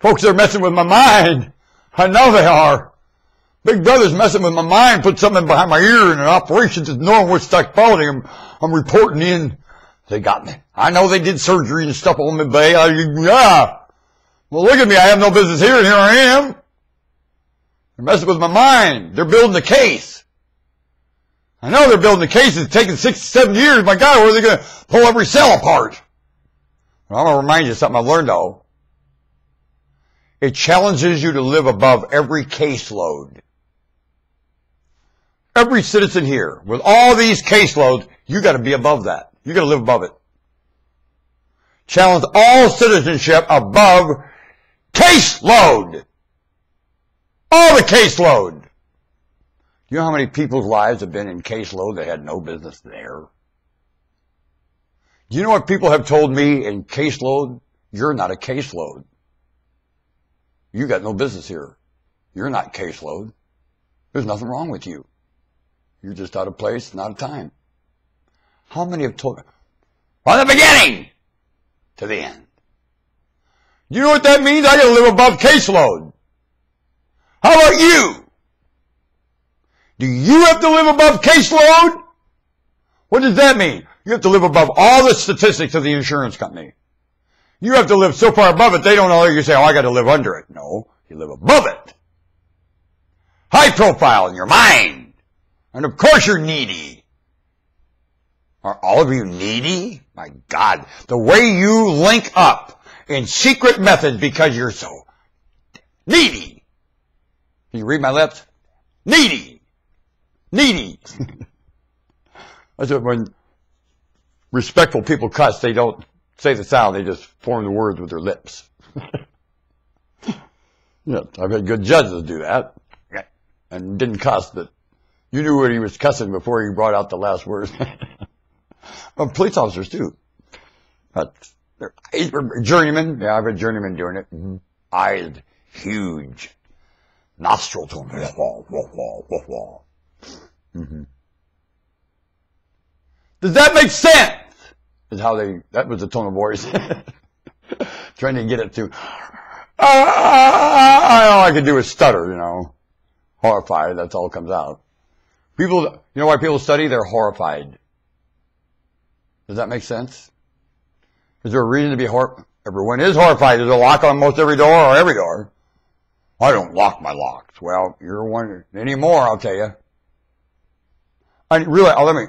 Folks are messing with my mind. I know they are. Big Brother's messing with my mind, put something behind my ear, and an operation just knowing which psychology I'm reporting in. They got me. I know they did surgery and stuff on me, babe. Yeah. Well, look at me. I have no business here, and here I am. They're messing with my mind. They're building the case. I know they're building the case. It's taken 6 to 7 years. My God, where are they going to pull every cell apart? Well, I'm going to remind you of something I've learned, though. It challenges you to live above every caseload. Every citizen here, with all these caseloads, you got to be above that. You got to live above it. Challenge all citizenship above caseload. All the caseload. You know how many people's lives have been in caseload that had no business there? Do you know what people have told me in caseload? You're not a caseload. You got no business here. You're not caseload. There's nothing wrong with you. You're just out of place, not of time. How many have told me? From the beginning to the end. You know what that means? I got to live above caseload. How about you? Do you have to live above caseload? What does that mean? You have to live above all the statistics of the insurance company. You have to live so far above it, they don't know you say, oh, I got to live under it. No, you live above it. High profile in your mind. And of course you're needy. Are all of you needy? My God, the way you link up in secret methods because you're so needy. Can you read my lips? Needy. Needy. That's what when respectful people cuss, they don't say the sound, they just form the words with their lips. Yeah, I've had good judges do that. And didn't cuss, but you knew what he was cussing before he brought out the last words. Well, police officers too. But journeyman, yeah, I've had journeyman doing it. Eyes huge. Nostril to him. Mm-hmm. Does that make sense? Is how that was the tone of voice. Trying to get it to, all I could do is stutter, you know. Horrified, that's all that comes out. People, you know why people study? They're horrified. Does that make sense? Is there a reason to be horrified? Everyone is horrified. There's a lock on most every door or every door. I don't lock my locks. Well, you're one anymore, I'll tell you. And really,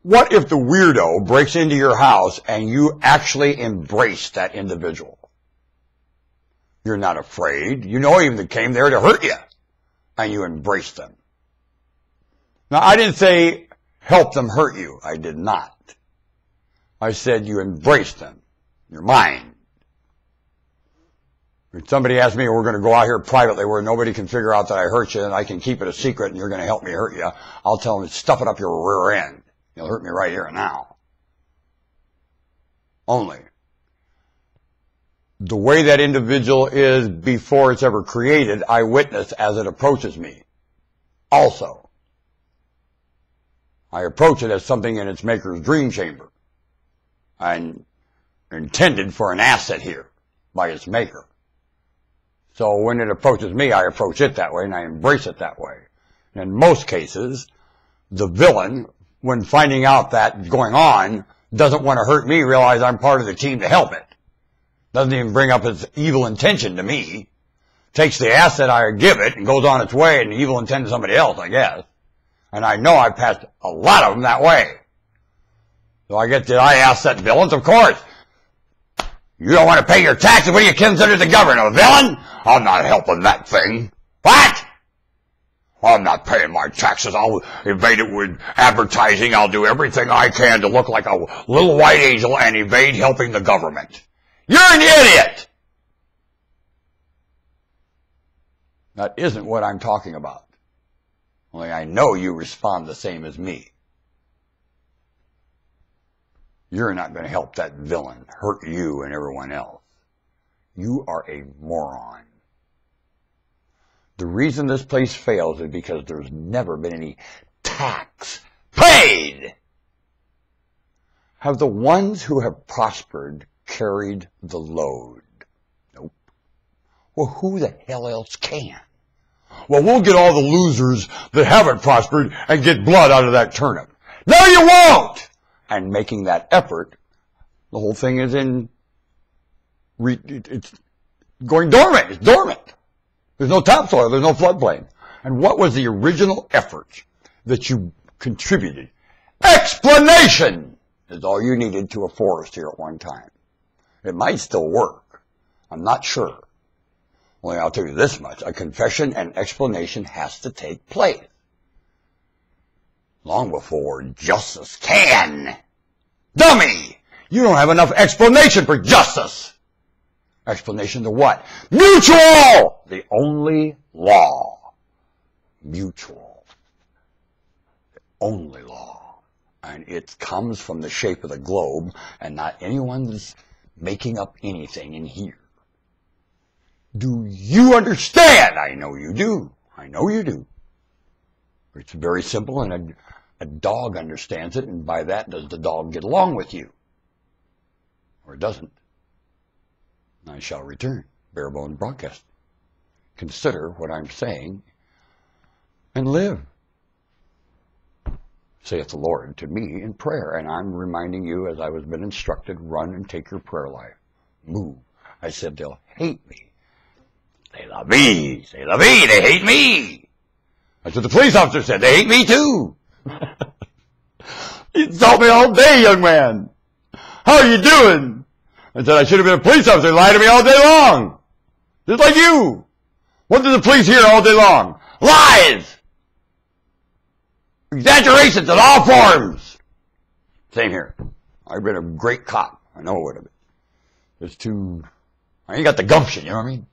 what if the weirdo breaks into your house and you actually embrace that individual? You're not afraid. You know even they came there to hurt you. And you embrace them. Now, I didn't say help them hurt you. I did not. I said you embrace them. Your mind. When somebody asks me, we're going to go out here privately where nobody can figure out that I hurt you and I can keep it a secret and you're going to help me hurt you, I'll tell them, stuff it up your rear end. You'll hurt me right here and now. Only. The way that individual is before it's ever created, I witness as it approaches me. Also. I approach it as something in its maker's dream chamber. And intended for an asset here by its maker. So when it approaches me, I approach it that way and I embrace it that way. And in most cases, the villain, when finding out that's going on, doesn't want to hurt me, realize I'm part of the team to help it. Doesn't even bring up its evil intention to me. Takes the asset I give it and goes on its way and the evil intent to somebody else, I guess. And I know I've passed a lot of them that way. So I get the I asset villains, of course. You don't want to pay your taxes? What do you consider the government? A villain? I'm not helping that thing. What? I'm not paying my taxes. I'll evade it with advertising. I'll do everything I can to look like a little white angel and evade helping the government. You're an idiot! That isn't what I'm talking about. Only I know you respond the same as me. You're not going to help that villain hurt you and everyone else. You are a moron. The reason this place fails is because there's never been any tax paid. Have the ones who have prospered carried the load? Nope. Well, who the hell else can? Well, we'll get all the losers that haven't prospered and get blood out of that turnip. No, you won't! And making that effort, the whole thing is it's going dormant. It's dormant. There's no topsoil. There's no floodplain. And what was the original effort that you contributed? Explanation is all you needed to a forest here at one time. It might still work. I'm not sure. Only I'll tell you this much. A confession and explanation has to take place. Long before justice can. Dummy! You don't have enough explanation for justice. Explanation to what? Mutual! The only law. Mutual. The only law. And it comes from the shape of the globe, and not anyone's making up anything in here. Do you understand? I know you do. I know you do. It's very simple, and a dog understands it, and by that, does the dog get along with you? Or it doesn't. I shall return. Barebone broadcast. Consider what I'm saying and live, saith the Lord to me in prayer. And I'm reminding you, as I was been instructed, run and take your prayer life. Move. I said they'll hate me. They love me. They love me. They hate me. That's what the police officer said. They hate me too. You insult me all day, young man. How are you doing? I said I should have been a police officer. Lie to me all day long. Just like you. What do the police hear all day long? Lies. Exaggerations in all forms. Same here. I've been a great cop. I know it would have been. I ain't got the gumption, you know what I mean?